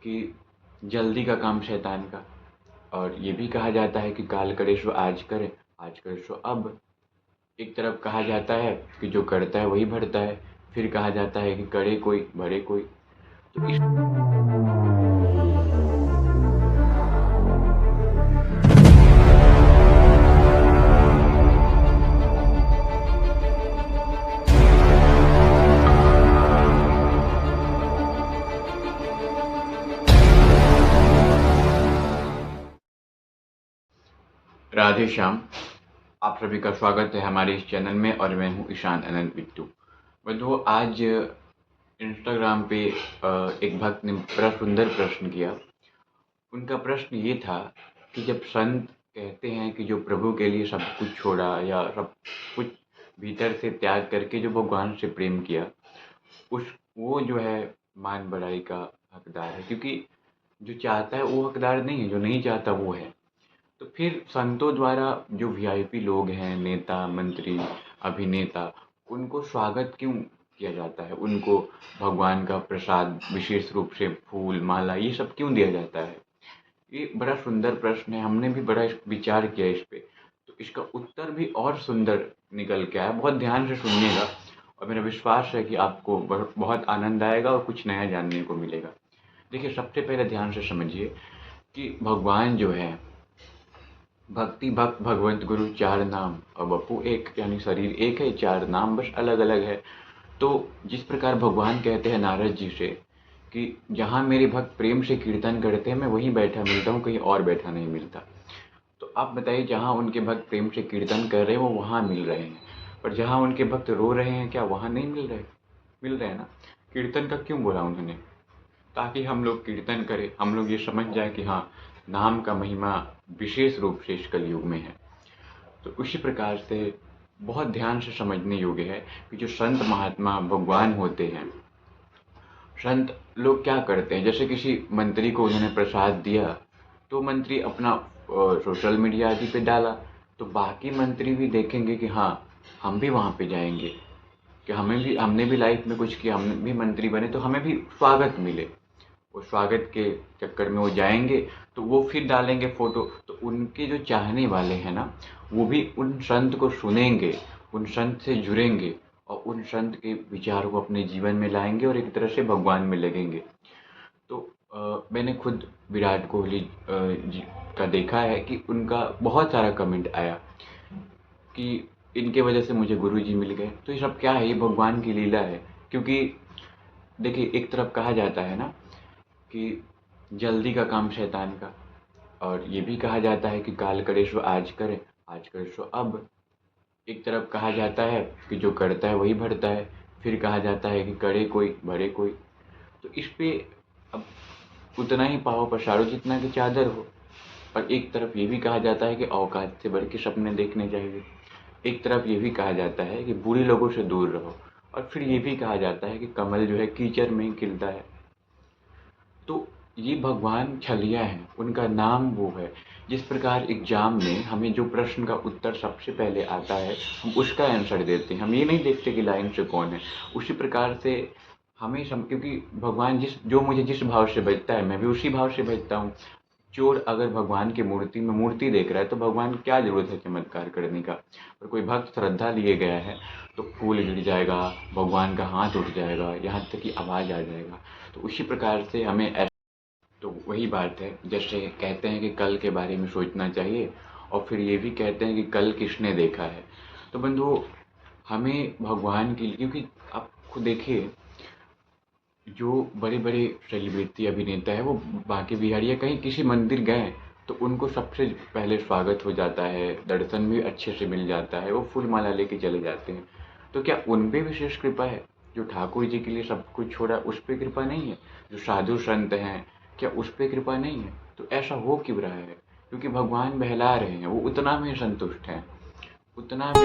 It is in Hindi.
कि जल्दी का काम शैतान का। और ये भी कहा जाता है कि काल करे सो आज करे, आज करे सो अब। एक तरफ कहा जाता है कि जो करता है वही भरता है, फिर कहा जाता है कि करे कोई भरे कोई। तो इस राधे श्याम, आप सभी का स्वागत है हमारे इस चैनल में और मैं हूँ ईशान अनंत बिट्टू। बंधुओं, आज इंस्टाग्राम पे एक भक्त ने बड़ा सुंदर प्रश्न किया। उनका प्रश्न ये था कि जब संत कहते हैं कि जो प्रभु के लिए सब कुछ छोड़ा या सब कुछ भीतर से त्याग करके जो भगवान से प्रेम किया, उस वो जो है मान बढ़ाई का हकदार है, क्योंकि जो चाहता है वो हकदार नहीं है, जो नहीं चाहता वो है। तो फिर संतों द्वारा जो वीआईपी लोग हैं, नेता मंत्री अभिनेता, उनको स्वागत क्यों किया जाता है? उनको भगवान का प्रसाद विशेष रूप से फूल माला ये सब क्यों दिया जाता है? ये बड़ा सुंदर प्रश्न है। हमने भी बड़ा विचार किया इस पे। तो इसका उत्तर भी और सुंदर निकल के आया। बहुत ध्यान से सुनिएगा और मेरा विश्वास है कि आपको बहुत आनंद आएगा और कुछ नया जानने को मिलेगा। देखिए, सबसे पहले ध्यान से समझिए कि भगवान जो है, भक्ति भक्त भगवंत गुरु चार नाम और बपू एक, यानी शरीर एक है, चार नाम बस अलग अलग है। तो जिस प्रकार भगवान कहते हैं नारद जी से कि जहाँ मेरे भक्त प्रेम से कीर्तन करते हैं मैं वहीं बैठा मिलता हूँ, कहीं और बैठा नहीं मिलता। तो आप बताइए, जहाँ उनके भक्त प्रेम से कीर्तन कर रहे हैं वो वहाँ मिल रहे हैं, पर जहाँ उनके भक्त रो रहे हैं क्या वहाँ नहीं मिल रहे? मिल रहे हैं ना। कीर्तन का क्यों बोला उन्होंने? ताकि हम लोग कीर्तन करें, हम लोग ये समझ जाए कि हाँ, नाम का महिमा विशेष रूप से इस कलयुग में है। तो उसी प्रकार से बहुत ध्यान से समझने योग्य है कि जो संत महात्मा भगवान होते हैं, संत लोग क्या करते हैं? जैसे किसी मंत्री को उन्होंने प्रसाद दिया, तो मंत्री अपना सोशल मीडिया आदि पे डाला, तो बाकी मंत्री भी देखेंगे कि हाँ, हम भी वहाँ पे जाएंगे, कि हमने भी लाइफ में कुछ किया, हम भी मंत्री बने तो हमें भी स्वागत मिले। वो स्वागत के चक्कर में वो जाएंगे, तो वो फिर डालेंगे फोटो, तो उनके जो चाहने वाले हैं ना, वो भी उन संत को सुनेंगे, उन संत से जुड़ेंगे और उन संत के विचारों को अपने जीवन में लाएंगे और एक तरह से भगवान में लगेंगे। तो मैंने खुद विराट कोहली जी का देखा है कि उनका बहुत सारा कमेंट आया कि इनके वजह से मुझे गुरु जी मिल गए। तो ये सब क्या है? ये भगवान की लीला है। क्योंकि देखिए, एक तरफ कहा जाता है ना कि जल्दी का काम शैतान का, और ये भी कहा जाता है कि काल करे सो आज करे, आज करे सो अब। एक तरफ कहा जाता है कि जो करता है वही भरता है, फिर कहा जाता है कि करे कोई भरे कोई। तो इस पे अब उतना ही पाओ पसारो जितना कि चादर हो। और एक तरफ ये भी कहा जाता है कि औकात से बढ़ के सपने देखने चाहिए। एक तरफ ये भी कहा जाता है कि बुरे लोगों से दूर रहो, और फिर ये भी कहा जाता है कि कमल जो है कीचड़ में ही खिलता है। तो ये भगवान छलिया हैं, उनका नाम वो है। जिस प्रकार एग्जाम में हमें जो प्रश्न का उत्तर सबसे पहले आता है, हम उसका आंसर देते हैं, हम ये नहीं देखते कि लाइन से कौन है। उसी प्रकार से क्योंकि भगवान जो मुझे जिस भाव से भेजता है मैं भी उसी भाव से भेजता हूँ। चोर अगर भगवान की मूर्ति में मूर्ति देख रहा है तो भगवान क्या जरूरत है चमत्कार करने का? और कोई भक्त श्रद्धा लिए गया है तो फूल गिर जाएगा, भगवान का हाथ उठ जाएगा, यहाँ तक कि आवाज आ जाएगा। तो उसी प्रकार से हमें तो वही बात है, जैसे कहते हैं कि कल के बारे में सोचना चाहिए, और फिर ये भी कहते हैं कि कल किसने देखा है। तो बंधुओं, हमें भगवान के लिए, क्योंकि आप खुद देखिए, जो बड़े बड़े सेलिब्रिटी अभिनेता है वो बांके बिहारी या कहीं किसी मंदिर गए तो उनको सबसे पहले स्वागत हो जाता है, दर्शन भी अच्छे से मिल जाता है, वो फूल माला लेके चले जाते हैं। तो क्या उन पे विशेष कृपा है? जो ठाकुर जी के लिए सब कुछ छोड़ा उस पे कृपा नहीं है? जो साधु संत हैं, क्या उस पे कृपा नहीं है? तो ऐसा हो क्यों रहा है? क्योंकि भगवान बहला रहे हैं, वो उतना में संतुष्ट हैं, उतना में